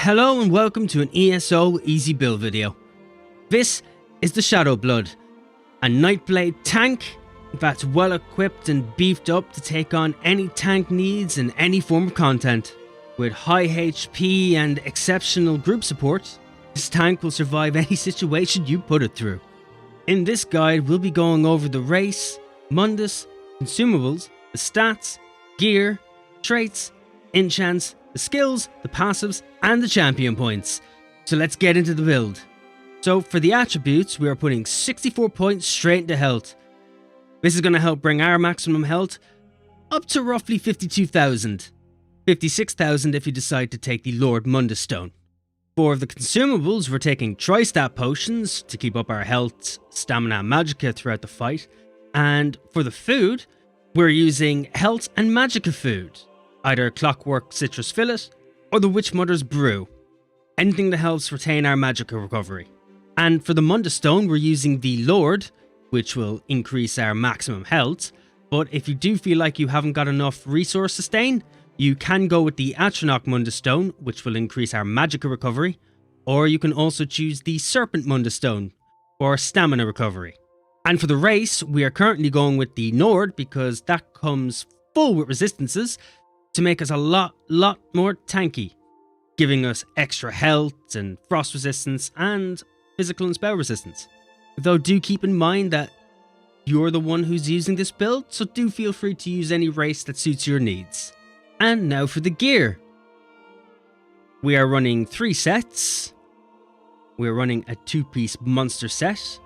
Hello and welcome to an ESO easy build video. This is the Shadow Blood, a Nightblade tank that's well equipped and beefed up to take on any tank needs in any form of content. With high HP and exceptional group support, this tank will survive any situation you put it through. In this guide we'll be going over the race, mundus, consumables, the stats, gear, traits, enchants, the skills, the passives, and the champion points. So let's get into the build. So for the attributes, we are putting 64 points straight into health. This is going to help bring our maximum health up to roughly 52,000. 56,000 if you decide to take the Lord Mundus Stone. For the consumables, we're taking Tri-Stat Potions to keep up our health, stamina, and magicka throughout the fight. And for the food, we're using health and magicka food. Either Clockwork Citrus Fillet or the Witch Mother's Brew. Anything that helps retain our magicka recovery. And for the Mundus Stone, we're using the Lord, which will increase our maximum health. But if you do feel like you haven't got enough resource sustain, you can go with the Atronach Mundus Stone, which will increase our magicka recovery. Or you can also choose the Serpent Mundus Stone for stamina recovery. And for the race, we are currently going with the Nord because that comes full with resistances, to make us a lot more tanky, giving us extra health and frost resistance and physical and spell resistance. Though do keep in mind that you're the one who's using this build, so do feel free to use any race that suits your needs. And now for the gear. We are running 3 sets. We're running a 2-piece monster set,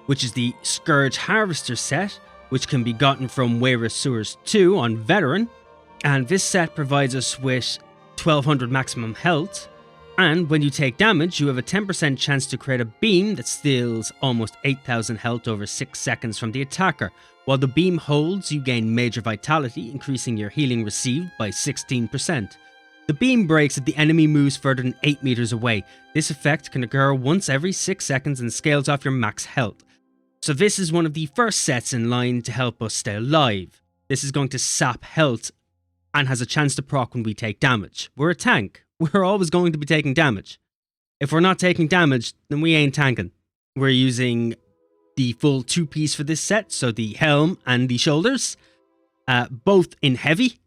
which is the Scourge Harvester set, which can be gotten from Wayrest Sewers 2 on Veteran. And this set provides us with 1200 maximum health, and when you take damage you have a 10% chance to create a beam that steals almost 8000 health over 6 seconds from the attacker. While the beam holds, you gain major vitality, increasing your healing received by 16%. The beam breaks if the enemy moves further than 8 meters away. This effect can occur once every 6 seconds and scales off your max health. So this is one of the first sets in line to help us stay alive. This is going to sap health and has a chance to proc when we take damage. We're a tank. We're always going to be taking damage. If we're not taking damage, then we ain't tanking. We're using the full 2-piece for this set, so the helm and the shoulders, both in heavy.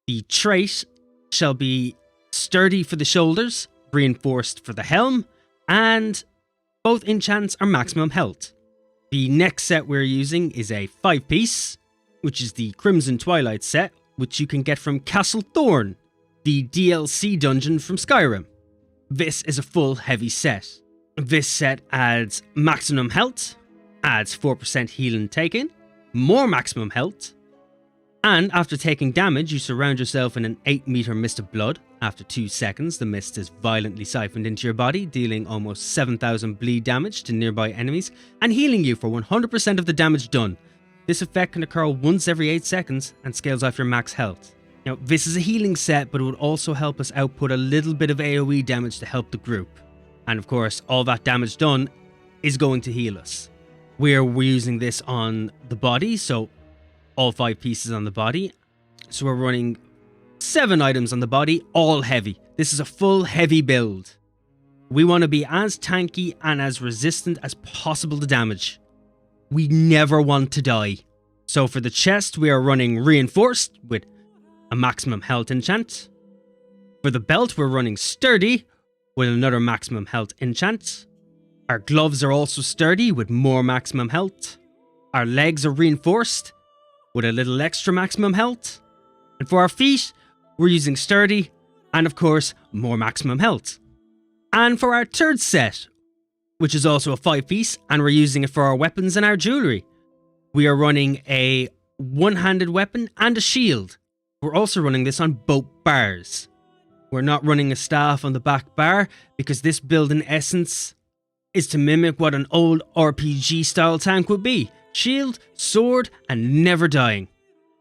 The trait shall be sturdy for the shoulders, reinforced for the helm, and both enchants are maximum health. The next set we're using is a 5-piece, which is the Crimson Twilight set, which you can get from Castle Thorn, the DLC dungeon from Skyrim. This is a full heavy set. This set adds maximum health, adds 4% healing taken, more maximum health, and after taking damage you surround yourself in an 8-meter mist of blood. After 2 seconds the mist is violently siphoned into your body, dealing almost 7000 bleed damage to nearby enemies and healing you for 100% of the damage done. This effect can occur once every 8 seconds and scales off your max health. Now, this is a healing set, but it would also help us output a little bit of AoE damage to help the group. And of course, all that damage done is going to heal us. We're using this on the body, so all 5 pieces on the body. So we're running 7 items on the body, all heavy. This is a full heavy build. We want to be as tanky and as resistant as possible to damage. We never want to die. So for the chest, we are running Reinforced with a maximum health enchant. For the belt, we're running Sturdy with another maximum health enchant. Our gloves are also Sturdy with more maximum health. Our legs are Reinforced with a little extra maximum health. And for our feet, we're using Sturdy and of course, more maximum health. And for our third set, which is also a 5-piece, and we're using it for our weapons and our jewellery, we are running a one-handed weapon and a shield. We're also running this on both bars. We're not running a staff on the back bar because this build in essence is to mimic what an old RPG style tank would be. Shield, sword, and never dying.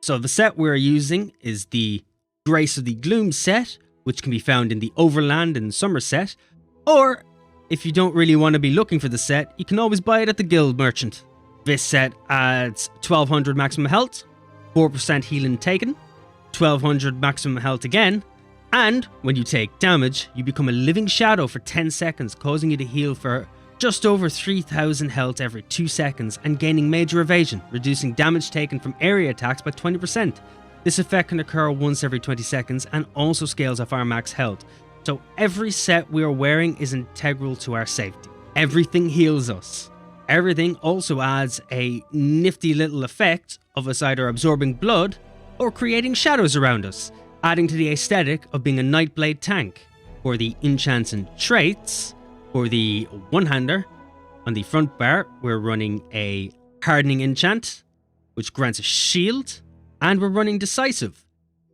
So the set we're using is the Grace of the Gloom set, which can be found in the Overland and Somerset, or if you don't really want to be looking for the set, you can always buy it at the Guild Merchant. This set adds 1200 maximum health, 4% healing taken, 1200 maximum health again, And when you take damage, you become a living shadow for 10 seconds, causing you to heal for just over 3000 health every 2 seconds and gaining major evasion, reducing damage taken from area attacks by 20%. This effect can occur once every 20 seconds and also scales off our max health. So every set we are wearing is integral to our safety. Everything heals us. Everything also adds a nifty little effect of us either absorbing blood or creating shadows around us, adding to the aesthetic of being a Nightblade tank. For the enchants and traits, for the one-hander, on the front bar we're running a hardening enchant, which grants a shield, and we're running decisive.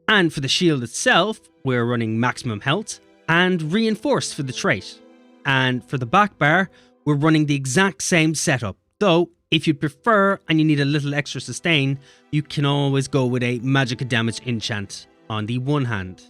And for the shield itself, we're running maximum health and reinforced for the trait. And for the back bar, we're running the exact same setup, though if you prefer and you need a little extra sustain, you can always go with a magic damage enchant on the one hand.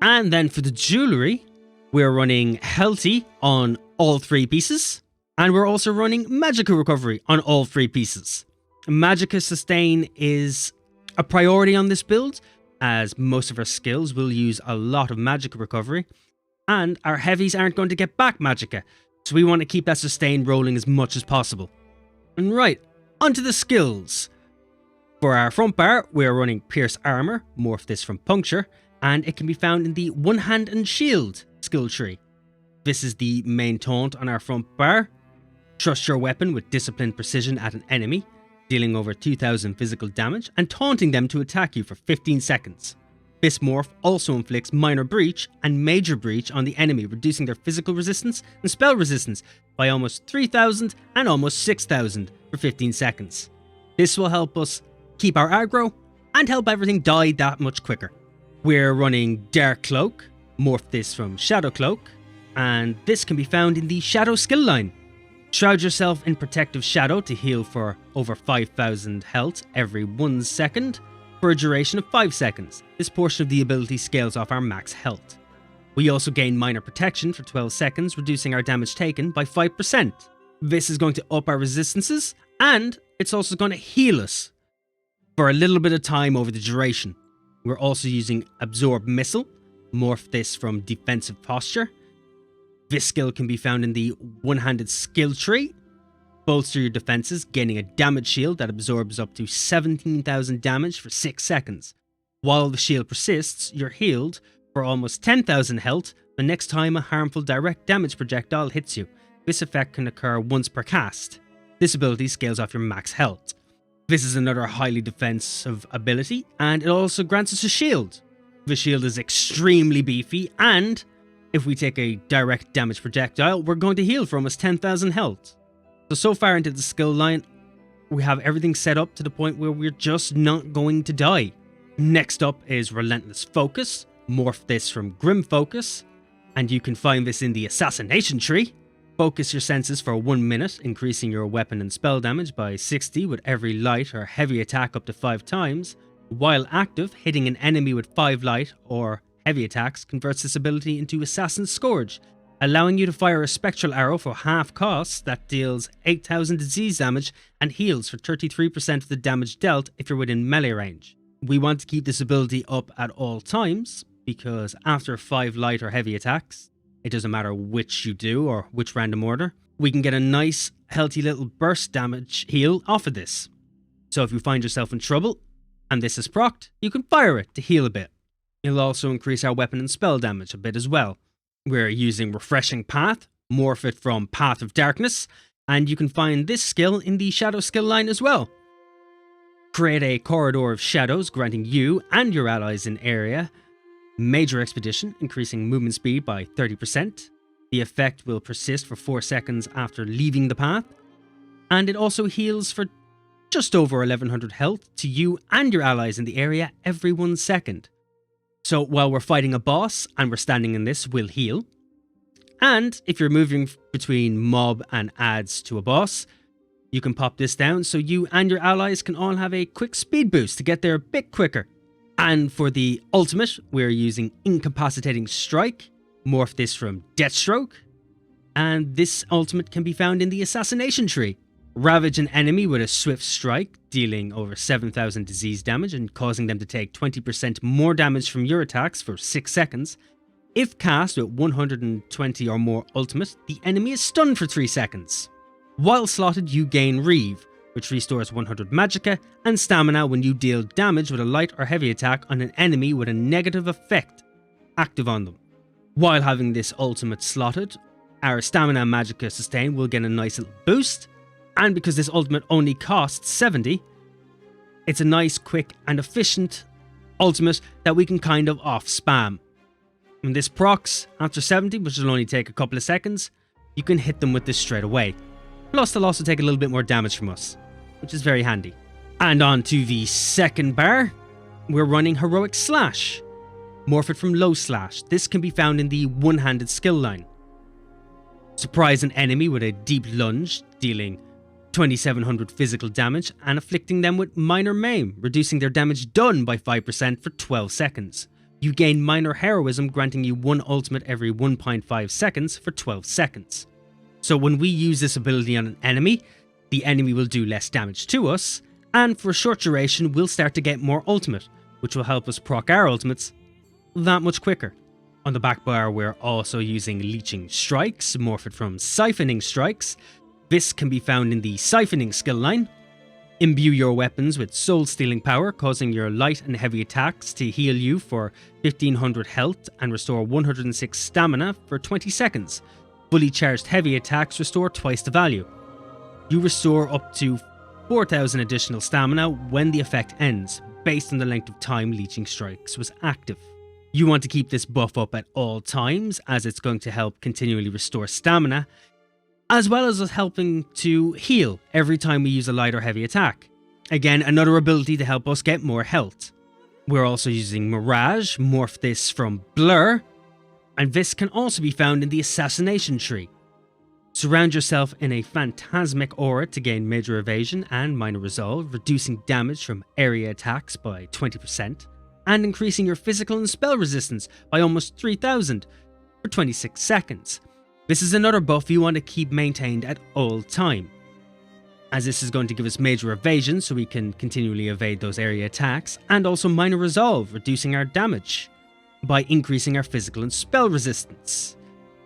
And then for the jewellery, we're running healthy on all 3 pieces, and we're also running magica recovery on all 3 pieces. Magica sustain is a priority on this build, as most of our skills will use a lot of magica recovery, and our heavies aren't going to get back magica, so we want to keep that sustain rolling as much as possible. And right, onto the skills. For our front bar, we are running Pierce Armor, morph this from Puncture, and it can be found in the One Hand and Shield skill tree. This is the main taunt on our front bar. Trust your weapon with Disciplined Precision at an enemy, dealing over 2000 physical damage and taunting them to attack you for 15 seconds. This morph also inflicts minor breach and major breach on the enemy, reducing their physical resistance and spell resistance by almost 3000 and almost 6000 for 15 seconds. This will help us keep our aggro and help everything die that much quicker. We're running Dark Cloak, morph this from Shadow Cloak, and this can be found in the Shadow skill line. Shroud yourself in Protective Shadow to heal for over 5000 health every 1 second for a duration of 5 seconds. This portion of the ability scales off our max health. We also gain Minor Protection for 12 seconds, reducing our damage taken by 5%. This is going to up our resistances, and it's also going to heal us for a little bit of time over the duration. We're also using Absorb Missile, morph this from Defensive Posture. This skill can be found in the one-handed skill tree. Bolster your defenses, gaining a damage shield that absorbs up to 17,000 damage for 6 seconds. While the shield persists, you're healed for almost 10,000 health the next time a harmful direct damage projectile hits you. This effect can occur once per cast. This ability scales off your max health. This is another highly defensive ability, and it also grants us a shield. The shield is extremely beefy, and if we take a direct damage projectile, we're going to heal for almost 10,000 health. So far into the skill line, we have everything set up to the point where we're just not going to die. Next up is Relentless Focus, morph this from Grim Focus, and you can find this in the Assassination tree. Focus your senses for 1 minute, increasing your weapon and spell damage by 60 with every light or heavy attack up to 5 times. While active, hitting an enemy with 5 light or heavy attacks converts this ability into Assassin's Scourge, allowing you to fire a spectral arrow for half costs that deals 8000 disease damage and heals for 33% of the damage dealt if you're within melee range. We want to keep this ability up at all times, because after 5 light or heavy attacks, it doesn't matter which you do or which random order, we can get a nice healthy little burst damage heal off of this. So if you find yourself in trouble and this is procced, you can fire it to heal a bit. It'll also increase our weapon and spell damage a bit as well. We're using Refreshing Path, morph it from Path of Darkness, and you can find this skill in the Shadow skill line as well. Create a corridor of shadows, granting you and your allies in area Major Expedition, increasing movement speed by 30%. The effect will persist for 4 seconds after leaving the path, and it also heals for just over 1100 health to you and your allies in the area every 1 second. So while we're fighting a boss and we're standing in this, we'll heal. And if you're moving between mob and adds to a boss, you can pop this down so you and your allies can all have a quick speed boost to get there a bit quicker. And for the ultimate, we're using Incapacitating Strike, morph this from Deathstroke, and this ultimate can be found in the Assassination tree. Ravage an enemy with a swift strike, dealing over 7,000 disease damage and causing them to take 20% more damage from your attacks for 6 seconds. If cast with 120 or more ultimate, the enemy is stunned for 3 seconds. While slotted, you gain Reeve, which restores 100 magicka and stamina when you deal damage with a light or heavy attack on an enemy with a negative effect active on them. While having this ultimate slotted, our stamina and magicka sustain will get a nice little boost, and because this ultimate only costs 70, it's a nice, quick and efficient ultimate that we can kind of off-spam. When this procs after 70, which will only take a couple of seconds, you can hit them with this straight away. Plus they'll also take a little bit more damage from us, which is very handy. And on to the second bar, we're running Heroic Slash. Morph it from Low Slash. This can be found in the one-handed skill line. Surprise an enemy with a deep lunge, dealing 2700 physical damage and afflicting them with minor maim, reducing their damage done by 5% for 12 seconds. You gain minor heroism, granting you one ultimate every 1.5 seconds for 12 seconds. So when we use this ability on an enemy, the enemy will do less damage to us, and for a short duration we'll start to get more ultimate, which will help us proc our ultimates that much quicker. On the back bar, we're also using Leeching Strikes, morphed from Siphoning Strikes. This can be found in the Siphoning skill line. Imbue your weapons with Soul Stealing power, causing your light and heavy attacks to heal you for 1500 health and restore 106 stamina for 20 seconds. Fully charged heavy attacks restore twice the value. You restore up to 4000 additional stamina when the effect ends, based on the length of time Leeching Strikes was active. You want to keep this buff up at all times, as it's going to help continually restore stamina, as well as us helping to heal every time we use a light or heavy attack. Again, another ability to help us get more health. We're also using Mirage, morph this from Blur, and this can also be found in the Assassination tree. Surround yourself in a phantasmic aura to gain major evasion and minor resolve, reducing damage from area attacks by 20%, and increasing your physical and spell resistance by almost 3000 for 26 seconds. This is another buff you want to keep maintained at all time, as this is going to give us major evasion so we can continually evade those area attacks, and also minor resolve, reducing our damage by increasing our physical and spell resistance.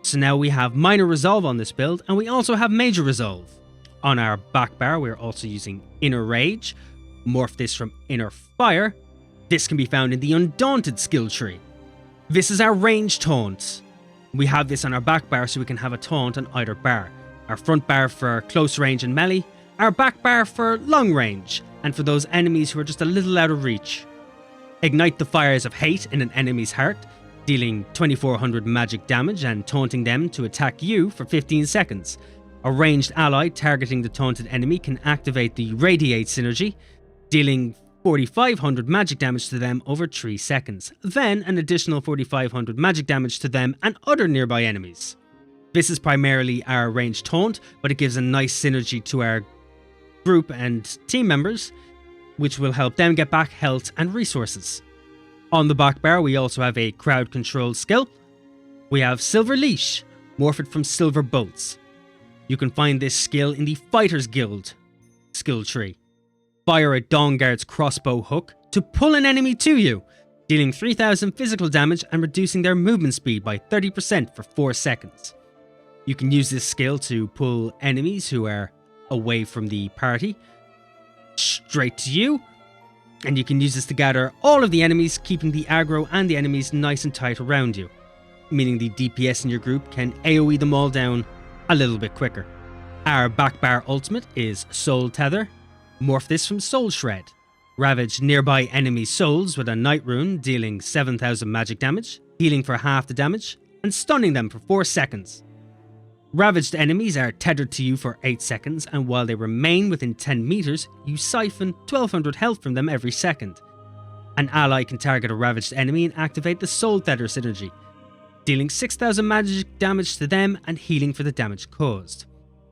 So now we have minor resolve on this build, and we also have major resolve. On our back bar, we're also using Inner Rage, morph this from Inner Fire. This can be found in the Undaunted skill tree. This is our range taunt. We have this on our back bar so we can have a taunt on either bar. Our front bar for close range and melee, our back bar for long range, and for those enemies who are just a little out of reach. Ignite the fires of hate in an enemy's heart, dealing 2400 magic damage and taunting them to attack you for 15 seconds. A ranged ally targeting the taunted enemy can activate the Radiate synergy, dealing 4500 magic damage to them over 3 seconds, then an additional 4500 magic damage to them and other nearby enemies. This is primarily our ranged taunt, but it gives a nice synergy to our group and team members, which will help them get back health and resources. On the back bar, we also have a crowd control skill. We have Silver Leash, morphed from Silver Bolts. You can find this skill in the Fighters Guild skill tree. Fire a Dawnguard's crossbow hook to pull an enemy to you, dealing 3000 physical damage and reducing their movement speed by 30% for 4 seconds. You can use this skill to pull enemies who are away from the party straight to you, and you can use this to gather all of the enemies, keeping the aggro and the enemies nice and tight around you, meaning the DPS in your group can AoE them all down a little bit quicker. Our back bar ultimate is Soul Tether. Morph this from Soul Shred. Ravage nearby enemy souls with a Night Rune, dealing 7000 magic damage, healing for half the damage, and stunning them for 4 seconds. Ravaged enemies are tethered to you for 8 seconds, and while they remain within 10 meters, you siphon 1200 health from them every second. An ally can target a ravaged enemy and activate the Soul Tether synergy, dealing 6000 magic damage to them and healing for the damage caused.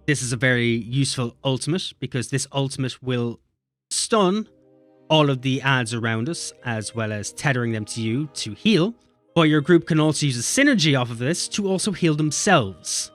This is a very useful ultimate because this ultimate will stun all of the adds around us, as well as tethering them to you to heal, but your group can also use a synergy off of this to also heal themselves.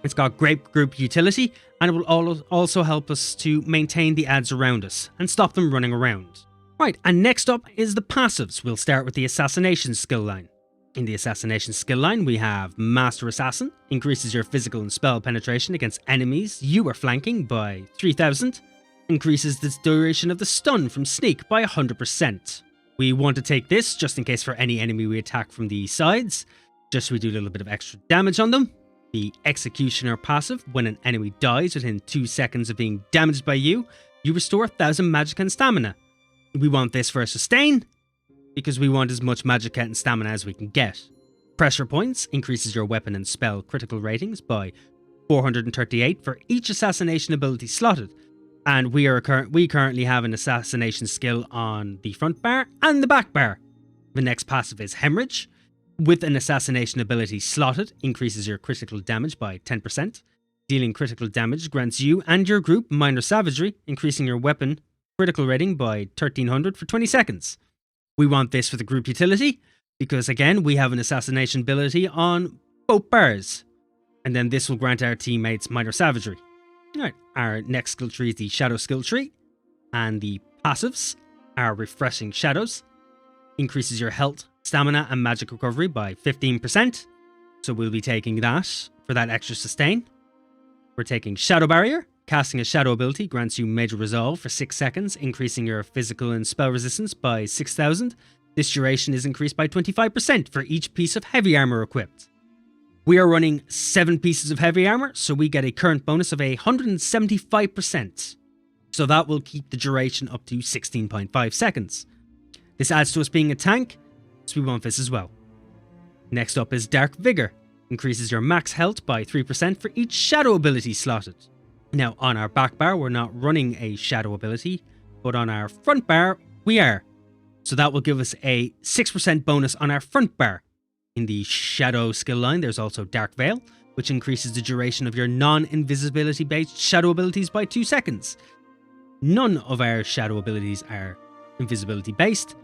It's got great group utility, and it will also help us to maintain the ads around us and stop them running around. Right, and next up is the passives. We'll start with the Assassination skill line. In the Assassination skill line, we have Master Assassin, increases your physical and spell penetration against enemies you are flanking by 3000, increases the duration of the stun from sneak by 100%. We want to take this just in case for any enemy we attack from the sides, just so we do a little bit of extra damage on them. The Executioner passive, when an enemy dies within 2 seconds of being damaged by you, you restore 1000 magic and stamina. We want this for a sustain, because we want as much magic and stamina as we can get. Pressure points increases your weapon and spell critical ratings by 438 for each assassination ability slotted, and we currently have an assassination skill on the front bar and the back bar. The next passive is Hemorrhage. With an assassination ability slotted, increases your critical damage by 10%. Dealing critical damage grants you and your group minor savagery, increasing your weapon critical rating by 1300 for 20 seconds. We want this for the group utility, because again, we have an assassination ability on both bars. And then this will grant our teammates minor savagery. Alright, our next skill tree is the Shadow skill tree. And the passives are Refreshing Shadows. Increases your health, stamina and magic recovery by 15%. So we'll be taking that for that extra sustain. We're taking Shadow Barrier. Casting a shadow ability grants you Major Resolve for 6 seconds, increasing your physical and spell resistance by 6000. This duration is increased by 25% for each piece of heavy armor equipped. We are running 7 pieces of heavy armor, so we get a current bonus of 175%. So that will keep the duration up to 16.5 seconds. This adds to us being a tank, so we want this as well. Next up is Dark Vigor. Increases your max health by 3% for each shadow ability slotted. Now, on our back bar, we're not running a shadow ability, but on our front bar, we are. So that will give us a 6% bonus on our front bar. In the shadow skill line, there's also Dark Veil, which increases the duration of your non-invisibility based shadow abilities by 2 seconds. None of our shadow abilities are invisibility based,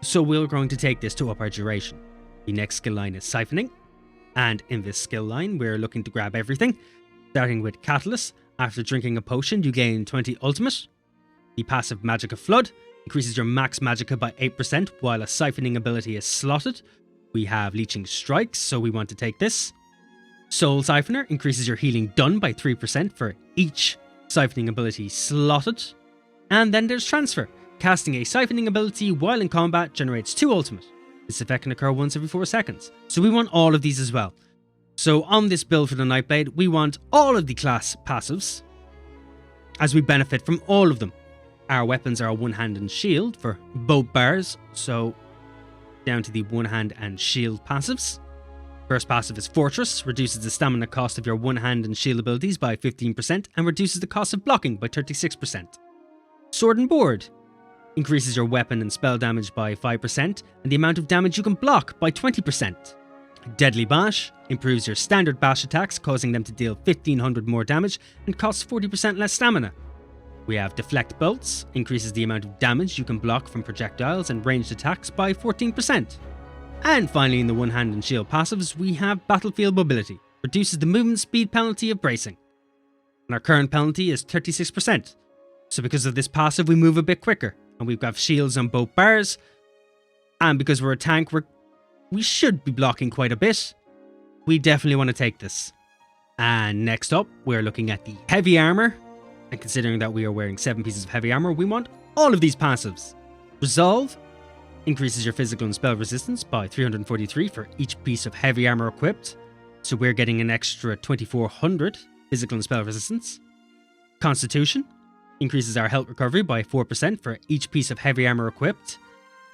so we're going to take this to up our duration. The next skill line is Siphoning, and in this skill line, we're looking to grab everything. Starting with Catalyst, after drinking a potion, you gain 20 ultimate. The passive Magicka Flood increases your max Magicka by 8% while a siphoning ability is slotted. We have Leeching Strikes, so we want to take this. Soul Siphoner increases your healing done by 3% for each siphoning ability slotted. And then there's Transfer. Casting a siphoning ability while in combat generates 2 ultimate. This effect can occur once every 4 seconds. So we want all of these as well. So on this build for the Nightblade, we want all of the class passives, as we benefit from all of them. Our weapons are one hand and shield for both bars, so down to the one hand and shield passives. First passive is Fortress, reduces the stamina cost of your one hand and shield abilities by 15% and reduces the cost of blocking by 36%. Sword and Board increases your weapon and spell damage by 5% and the amount of damage you can block by 20%. Deadly Bash improves your standard bash attacks, causing them to deal 1500 more damage and costs 40% less stamina. We have Deflect Bolts, increases the amount of damage you can block from projectiles and ranged attacks by 14%. And finally, in the one hand and shield passives, we have Battlefield Mobility, reduces the movement speed penalty of bracing. And our current penalty is 36%. So because of this passive, we move a bit quicker, and we've got shields on both bars. And because we're a tank, we should be blocking quite a bit. We definitely want to take this. And next up, we're looking at the heavy armor. And considering that we are wearing 7 pieces of heavy armor, we want all of these passives. Resolve increases your physical and spell resistance by 343 for each piece of heavy armor equipped. So we're getting an extra 2400 physical and spell resistance. Constitution increases our health recovery by 4% for each piece of heavy armor equipped.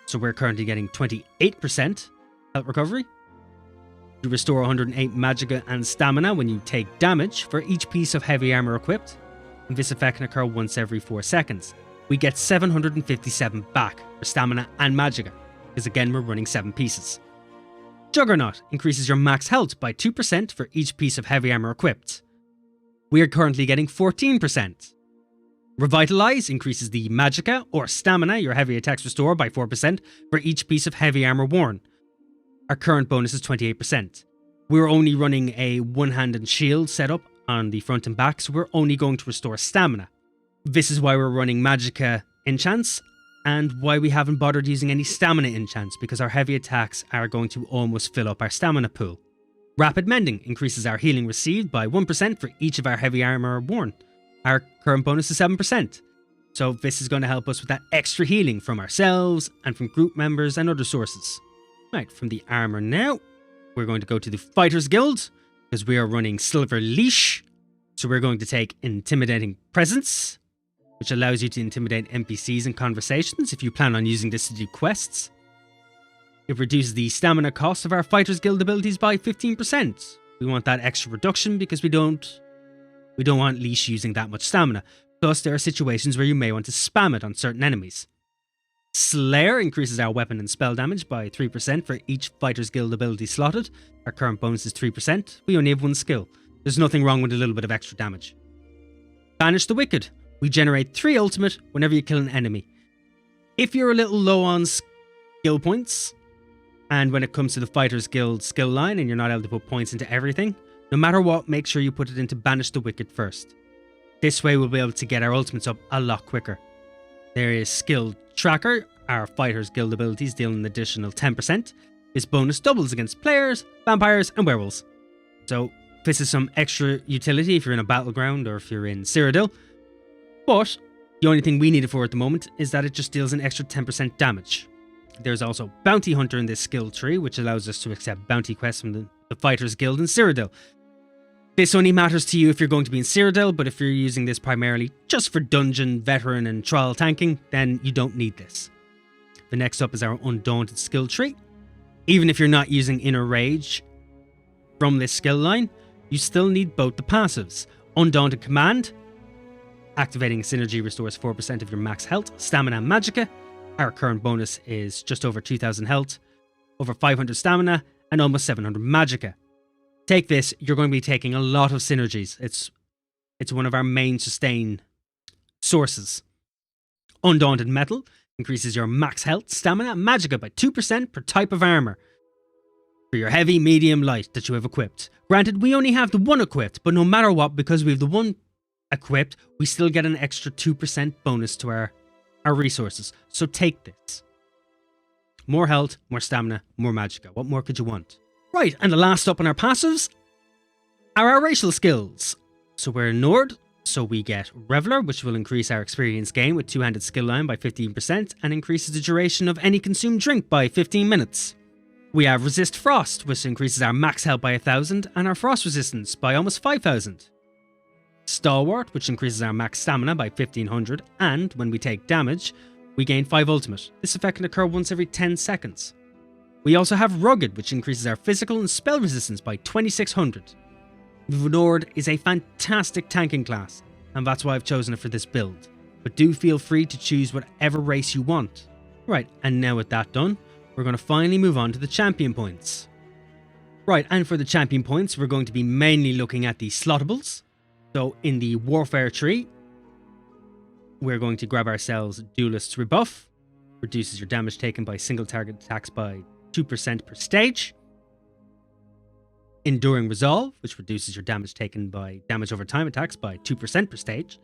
So we're currently getting 28% health recovery. You restore 108 magicka and stamina when you take damage for each piece of heavy armor equipped. And this effect can occur once every 4 seconds. We get 757 back for stamina and magicka, because again we're running 7 pieces. Juggernaut increases your max health by 2% for each piece of heavy armor equipped. We are currently getting 14%. Revitalize increases the magicka or stamina your heavy attacks restore by 4% for each piece of heavy armor worn. Our current bonus is 28%. We're only running a one-handed shield setup on the front and back, so we're only going to restore stamina. This is why we're running Magicka enchants, and why we haven't bothered using any stamina enchants, because our heavy attacks are going to almost fill up our stamina pool. Rapid Mending increases our healing received by 1% for each of our heavy armor worn. Our current bonus is 7%. So this is going to help us with that extra healing from ourselves and from group members and other sources. Right, from the armor now, we're going to go to the Fighters Guild, because we are running Silver Leash. So we're going to take Intimidating Presence, which allows you to intimidate NPCs in conversations if you plan on using this to do quests. It reduces the stamina cost of our Fighters Guild abilities by 15%. We want that extra reduction because we don't want Leash using that much stamina. Plus, there are situations where you may want to spam it on certain enemies. Slayer increases our weapon and spell damage by 3% for each Fighters Guild ability slotted. Our current bonus is 3%. We only have one skill. There's nothing wrong with a little bit of extra damage. Banish the Wicked. We generate 3 ultimate whenever you kill an enemy. If you're a little low on skill points, and when it comes to the Fighters Guild skill line and you're not able to put points into everything, no matter what, make sure you put it into Banish the Wicked first. This way we'll be able to get our ultimates up a lot quicker. There is Skill Tracker. Our Fighters Guild abilities deal an additional 10%. This bonus doubles against players, vampires and werewolves. So this is some extra utility if you're in a battleground or if you're in Cyrodiil. But the only thing we need it for at the moment is that it just deals an extra 10% damage. There's also Bounty Hunter in this skill tree, which allows us to accept bounty quests from the Fighters Guild in Cyrodiil. This only matters to you if you're going to be in Cyrodiil, but if you're using this primarily just for dungeon, veteran and trial tanking, then you don't need this. The next up is our Undaunted skill tree. Even if you're not using Inner Rage from this skill line, you still need both the passives. Undaunted Command, activating synergy restores 4% of your max health, stamina and magicka. Our current bonus is just over 2000 health, over 500 stamina and almost 700 magicka. Take this, you're going to be taking a lot of synergies. It's one of our main sustain sources. Undaunted Metal increases your max health, stamina, and magicka by 2% per type of armor for your heavy, medium, light that you have equipped. Granted, we only have the one equipped, but no matter what, because we have the one equipped, we still get an extra 2% bonus to our resources. So take this. More health, more stamina, more magicka. What more could you want? Right, and the last up on our passives are our racial skills. So we're Nord, so we get Reveler, which will increase our experience gain with two-handed skill line by 15% and increases the duration of any consumed drink by 15 minutes. We have Resist Frost, which increases our max health by 1000 and our frost resistance by almost 5000. Stalwart, which increases our max stamina by 1500, and when we take damage, we gain 5 ultimate. This effect can occur once every 10 seconds. We also have Rugged, which increases our physical and spell resistance by 2600. The Nord is a fantastic tanking class, and that's why I've chosen it for this build. But do feel free to choose whatever race you want. Right, and now with that done, we're going to finally move on to the champion points. Right, and for the champion points, we're going to be mainly looking at the slottables. So in the Warfare tree, we're going to grab ourselves Duelist's Rebuff. Reduces your damage taken by single target attacks by 2% per stage. Enduring Resolve, which reduces your damage taken by damage over time attacks by 2% per stage.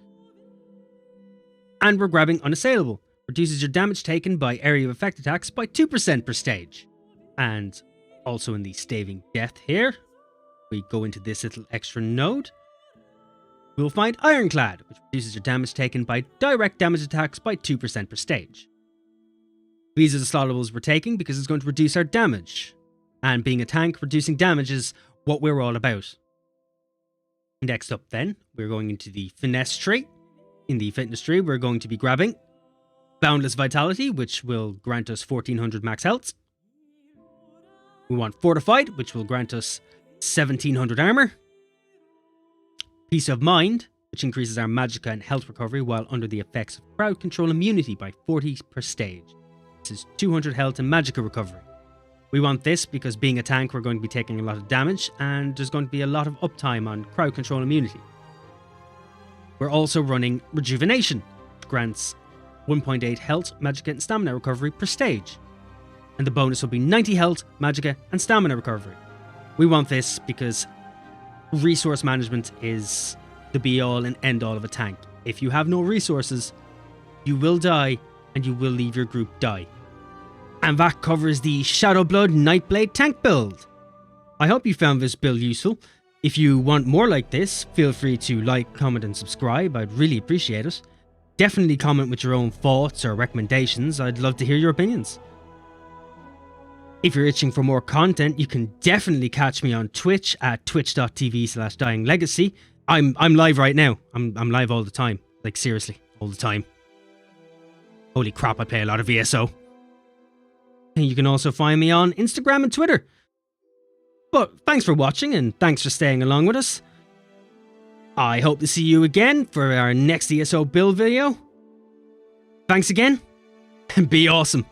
And we're grabbing Unassailable, reduces your damage taken by area of effect attacks by 2% per stage. And also in the Staving Death here, we go into this little extra node. We'll find Ironclad, which reduces your damage taken by direct damage attacks by 2% per stage. These are the slottables we're taking because it's going to reduce our damage. And being a tank, reducing damage is what we're all about. Next up then, we're going into the Finesse tree. In the Fitness tree, we're going to be grabbing Boundless Vitality, which will grant us 1400 max health. We want Fortified, which will grant us 1700 armor. Peace of Mind, which increases our magicka and health recovery while under the effects of crowd control immunity by 40 per stage. This is 200 health and magicka recovery. We want this because being a tank, we're going to be taking a lot of damage and there's going to be a lot of uptime on crowd control immunity. We're also running Rejuvenation, which grants 1.8 health, magicka and stamina recovery per stage. And the bonus will be 90 health, magicka and stamina recovery. We want this because resource management is the be-all and end-all of a tank. If you have no resources, you will die and you will leave your group die. And that covers the Shadowblood Nightblade tank build. I hope you found this build useful. If you want more like this, feel free to like, comment and subscribe. I'd really appreciate it. Definitely comment with your own thoughts or recommendations. I'd love to hear your opinions. If you're itching for more content, you can definitely catch me on Twitch at twitch.tv/dyinglegacy. I'm live right now. I'm live all the time. Like, seriously, all the time. Holy crap, I play a lot of ESO. And you can also find me on Instagram and Twitter. But thanks for watching and thanks for staying along with us. I hope to see you again for our next ESO build video. Thanks again, and be awesome.